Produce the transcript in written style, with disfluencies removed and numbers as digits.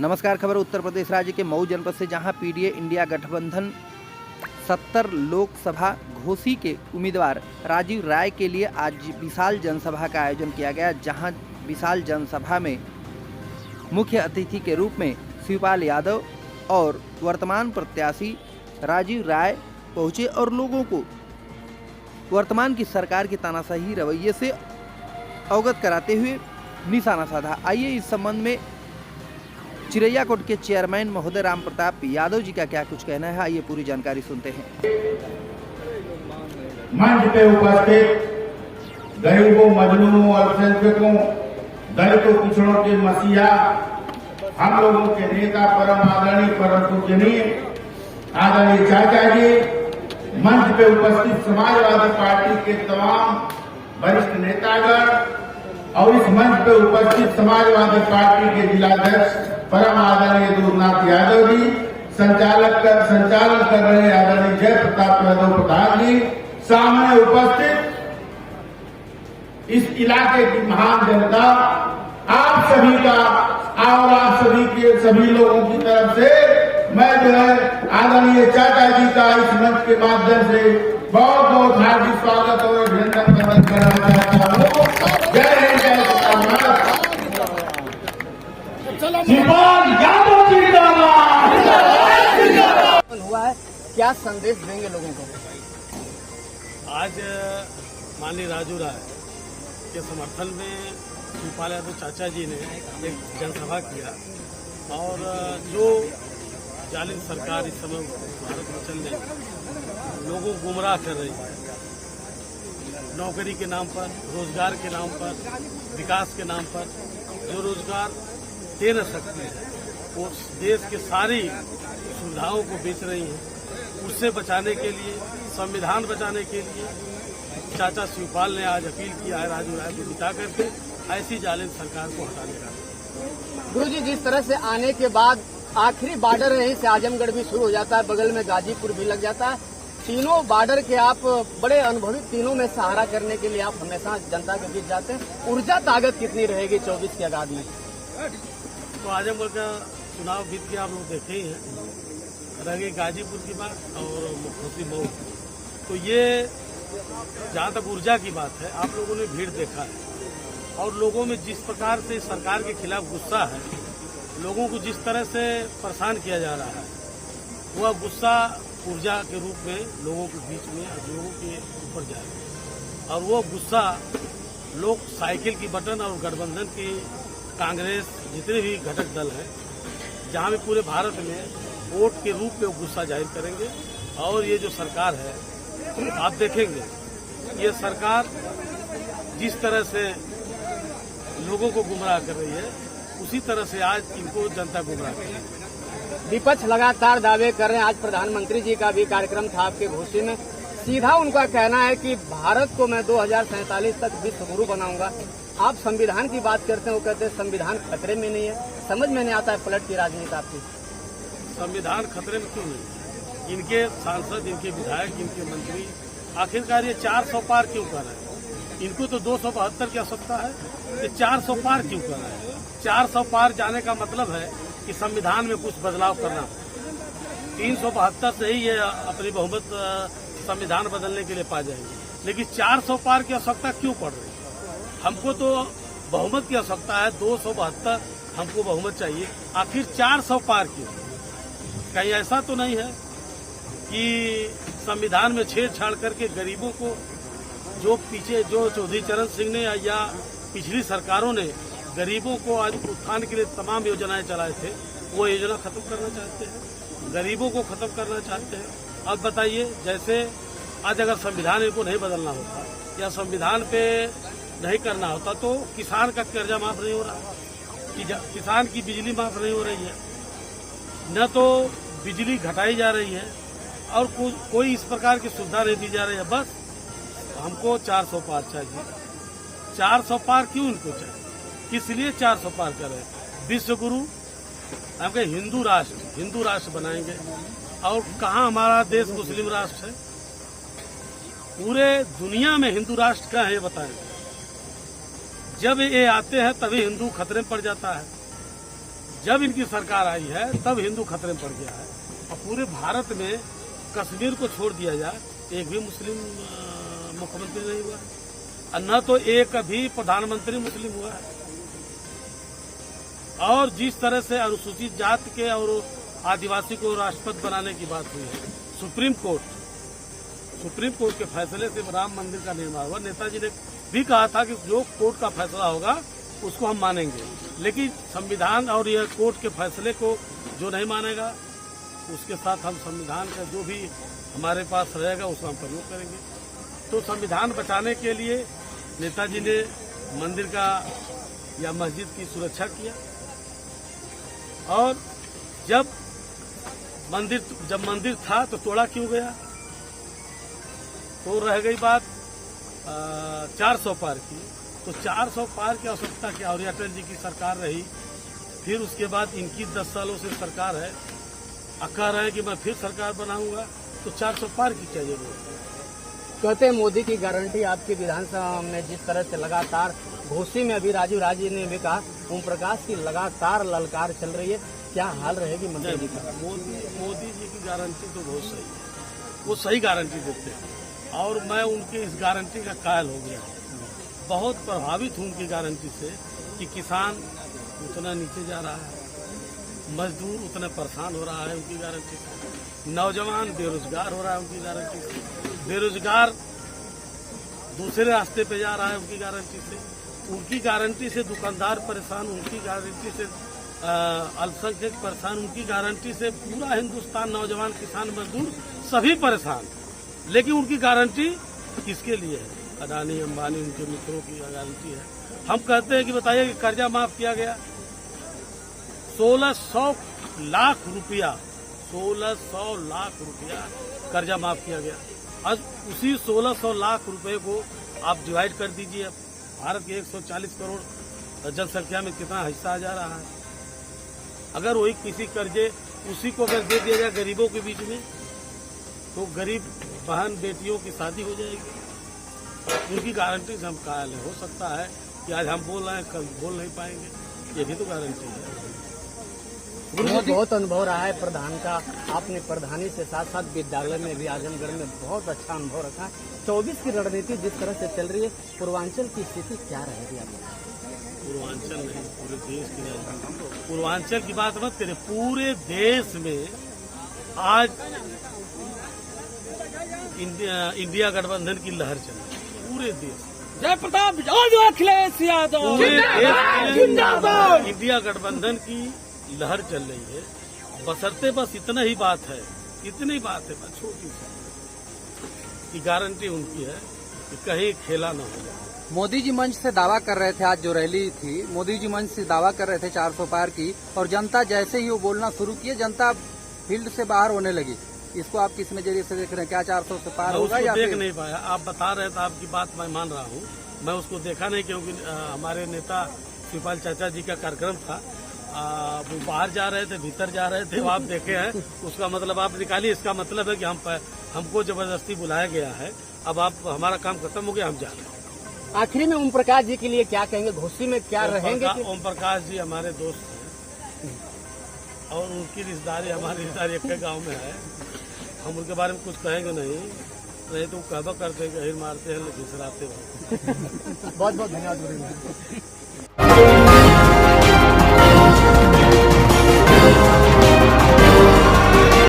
नमस्कार, खबर उत्तर प्रदेश राज्य के मऊ जनपद से, जहां पीडीए इंडिया गठबंधन 70 लोकसभा घोसी के उम्मीदवार राजीव राय के लिए आज विशाल जनसभा का आयोजन किया गया। जहां विशाल जनसभा में मुख्य अतिथि के रूप में शिवपाल यादव और वर्तमान प्रत्याशी राजीव राय पहुंचे और लोगों को वर्तमान की सरकार के तानाशाही रवैये से अवगत कराते हुए निशाना साधा। आइए इस संबंध में चिरैयाकोट के चेयरमैन महोदय राम प्रताप यादव जी का क्या कुछ कहना है, आइए पूरी जानकारी सुनते हैं। मंच पे उपस्थित गरीबों, मजलूमों, अल्पसंख्यकों, दलितों, पिछड़ों के मसीहा, हम लोगों के नेता, परम आदरणीय, परम पूजनीय आदरणीय चाचा जी, मंच पे उपस्थित समाजवादी पार्टी के तमाम वरिष्ठ नेतागण और इस मंच पे उपस्थित समाजवादी पार्टी के जिलाध्यक्ष परम आदरणीय दूरनाथ यादव जी, संचालन कर रहे आदरणीय जय प्रताप यादव प्रधान जी, सामने उपस्थित इस इलाके की महान जनता, आप सभी का और आप सभी के सभी लोगों की तरफ से मैं जो है आदरणीय चाचा जी का इस मंच के माध्यम से बहुत बहुत हार्दिक स्वागत और अभिनंदन करना चाहता हूँ। जय हिंद, जय भारत। शिवपाल यादव हुआ है, क्या संदेश देंगे लोगों को? आज माननीय राजू राय के समर्थन में शिवपाल यादव चाचा जी ने एक जनसभा किया और जो जालिम सरकार इस समय भारत में चल रही, लोगों को गुमराह कर रही है, नौकरी के नाम पर, रोजगार के नाम पर, विकास के नाम पर जो रोजगार दे न सकती है, वो देश के सारी सुविधाओं को बेच रही हैं। उससे बचाने के लिए, संविधान बचाने के लिए चाचा शिवपाल ने आज अपील किया है राजू राय को जिता करके ऐसी जालिम सरकार को हटाने का। गुरुजी, जिस तरह से आने के बाद आखिरी बॉर्डर यहीं से आजमगढ़ भी शुरू हो जाता है, बगल में गाजीपुर भी लग जाता है, तीनों बॉर्डर के आप बड़े अनुभवी, तीनों में सहारा करने के लिए आप हमेशा जनता के बीच जाते हैं। ऊर्जा ताकत कितनी रहेगी 24 के आगाज में? तो आजमगढ़ का चुनाव बीत के आप लोग देखे ही हैं, रहे गाजीपुर की बात और मुख्यमंत्री मऊ। तो ये जहाँ तक ऊर्जा की बात है, आप लोगों ने भीड़ देखा है और लोगों में जिस प्रकार से सरकार के खिलाफ गुस्सा है, लोगों को जिस तरह से परेशान किया जा रहा है, वह गुस्सा ऊर्जा के रूप में लोगों के बीच में, लोगों के ऊपर जाए और वो गुस्सा लोग साइकिल की बटन और गठबंधन की कांग्रेस जितने भी घटक दल हैं, जहां भी पूरे भारत में वोट के रूप में गुस्सा जाहिर करेंगे। और ये जो सरकार है, आप देखेंगे ये सरकार जिस तरह से लोगों को गुमराह कर रही है, उसी तरह से आज इनको जनता गुमराह कर रही है। विपक्ष लगातार दावे कर रहे हैं, आज प्रधानमंत्री जी का भी कार्यक्रम था आपके घोषी में, सीधा उनका कहना है कि भारत को मैं 2047 तक विश्व गुरु बनाऊंगा। आप संविधान की बात करते हैं, वो कहते हैं संविधान खतरे में नहीं है। समझ में नहीं आता है पलट की राजनीति आपकी। संविधान खतरे में क्यों नहीं? इनके सांसद, इनके विधायक, इनके मंत्री आखिरकार ये 400 पार क्यों कर रहे हैं? इनको तो 272 की आवश्यकता है, ये 400 पार क्यों कर रहे हैं? 400 पार जाने का मतलब है कि संविधान में कुछ बदलाव करना। 372 से ही ये अपनी बहुमत संविधान बदलने के लिए पा जाएंगे, लेकिन 400 पार की आवश्यकता क्यों पड़ रही है? हमको तो बहुमत की आवश्यकता है, 272 हमको बहुमत चाहिए, आखिर 400 पार क्यों? कहीं ऐसा तो नहीं है कि संविधान में छेड़छाड़ करके गरीबों को, जो पीछे जो चौधरी चरण सिंह ने या पिछली सरकारों ने गरीबों को आज उत्थान के लिए तमाम योजनाएं चलाए थे, वो योजना खत्म करना चाहते हैं, गरीबों को खत्म करना चाहते हैं। अब बताइए, जैसे आज अगर संविधान इनको नहीं बदलना होता या संविधान पे नहीं करना होता तो किसान का कर्जा माफ नहीं हो रहा, किसान की बिजली माफ नहीं हो रही है, न तो बिजली घटाई जा रही है और कोई इस प्रकार की सुविधा नहीं दी जा रही है। बस हमको 400 पार चाहिए। 400 पार क्यों इनको चाहिए? किस लिए 400 पार कर रहे हैं? विश्व गुरु, हम कहे हिंदू राष्ट्र बनाएंगे। और कहाँ हमारा देश मुस्लिम राष्ट्र है? पूरे दुनिया में हिंदू राष्ट्र क्या है ये बताएं। जब ये आते हैं तभी हिंदू खतरे में पड़ जाता है। जब इनकी सरकार आई है तब हिंदू खतरे में पड़ गया है। और पूरे भारत में कश्मीर को छोड़ दिया जाए, एक भी मुस्लिम मुख्यमंत्री नहीं हुआ, और न तो एक भी प्रधानमंत्री मुस्लिम हुआ है। और जिस तरह से अनुसूचित जाति के और आदिवासी को राष्ट्रपति बनाने की बात हुई है, सुप्रीम कोर्ट के फैसले से राम मंदिर का निर्माण हुआ। नेताजी ने भी कहा था कि जो कोर्ट का फैसला होगा उसको हम मानेंगे, लेकिन संविधान और यह कोर्ट के फैसले को जो नहीं मानेगा उसके साथ हम संविधान का जो भी हमारे पास रहेगा उसका हम प्रयोग करेंगे। तो संविधान बचाने के लिए नेताजी ने मंदिर का या मस्जिद की सुरक्षा किया। और जब मंदिर था तो तोड़ा क्यों गया? तो रह गई बात 400 पार की। तो 400 पार की आवश्यकता क्या? और अटल जी की सरकार रही, फिर उसके बाद इनकी 10 सालों से सरकार है, कह रहे हैं कि मैं फिर सरकार बनाऊंगा, तो 400 पार की क्या जरूरत है? कहते हैं मोदी की गारंटी आपकी विधानसभा में जिस तरह से लगातार घोसी में अभी राजू राजी ने भी कहा, ओम प्रकाश की लगातार ललकार चल रही है, क्या हाल रहेगी मंत्री जी का? मोदी जी की गारंटी तो बहुत सही है, वो सही गारंटी देते हैं और मैं उनकी इस गारंटी का कायल हो गया। बहुत प्रभावित हूँ उनकी गारंटी से कि किसान उतना नीचे जा रहा है, मजदूर उतना परेशान हो रहा है उनकी गारंटी से, नौजवान बेरोजगार हो रहा है उनकी गारंटी से, बेरोजगार दूसरे रास्ते पे जा रहा है उनकी गारंटी से, उनकी गारंटी से दुकानदार परेशान, उनकी गारंटी से अल्पसंख्यक परेशान, उनकी गारंटी से पूरा हिंदुस्तान, नौजवान, किसान, मजदूर सभी परेशान। लेकिन उनकी गारंटी किसके लिए है? अडानी, अंबानी, उनके मित्रों की गारंटी है। हम कहते हैं कि बताइए कि कर्जा माफ किया गया 1600 लाख रुपया, 1600 लाख रुपया कर्जा माफ किया गया। अब उसी 1600 लाख रुपए को आप डिवाइड कर दीजिए, भारत के 140 करोड़ जनसंख्या में कितना हिस्सा आ जा रहा है। अगर वही किसी कर्जे उसी को अगर दे दिया जाए गरीबों के बीच में, तो गरीब बहन बेटियों की शादी हो जाएगी। उनकी गारंटी से हम कायल है। हो सकता है कि आज हम बोल रहे हैं, कल बोल नहीं पाएंगे, ये भी तो गारंटी है। बहुत अनुभव रहा है प्रधान का, आपने प्रधानी से साथ साथ विद्यालय में भी आजमगढ़ में बहुत अच्छा अनुभव रखा है। 24 की रणनीति जिस तरह से चल रही है, पूर्वांचल की स्थिति क्या रहेगी आपको? पूर्वांचल नहीं, पूरे देश की राजधानी। पूर्वांचल की बात मत करें, पूरे देश में आज इंडिया गठबंधन की लहर चल रही है। पूरे देश, जय प्रताप, जय अखिलेश यादव, पूरे देश में इंडिया गठबंधन की लहर चल रही है। बशर्ते बस इतना ही बात है, इतनी बात है बस छोटी सी, कि गारंटी उनकी है कि कहीं खेला न हो जाए। मोदी जी मंच से दावा कर रहे थे, आज जो रैली थी मोदी जी मंच से दावा कर रहे थे 400 पार की, और जनता जैसे ही वो बोलना शुरू किए जनता फील्ड से बाहर होने लगी। इसको आप किस नजरिए से देख रहे हैं? क्या 400 से पार होगा या देख नहीं पाया? आप बता रहे थे, आपकी बात मैं मान रहा हूँ, मैं उसको देखा नहीं क्योंकि हमारे नेता शिवपाल चाचा जी का कार्यक्रम था, वो बाहर जा रहे थे, भीतर जा रहे थे, वो आप देखे हैं। उसका मतलब आप निकालिए, इसका मतलब है कि हमको जबरदस्ती बुलाया गया है। अब आप हमारा काम खत्म हो गया, हम जा रहे हैं। आखिरी में ओम प्रकाश जी के लिए क्या कहेंगे? घोसी में क्या रहेंगे? ओम प्रकाश जी हमारे दोस्त हैं और उनकी रिश्तेदारी, हमारी रिश्तेदारी एक गाँव में है। हम उनके बारे में कुछ कहेंगे नहीं तो कहबा करते हैं, गहिर मारते हैं, घिसराते हैं। बहुत बहुत धन्यवाद।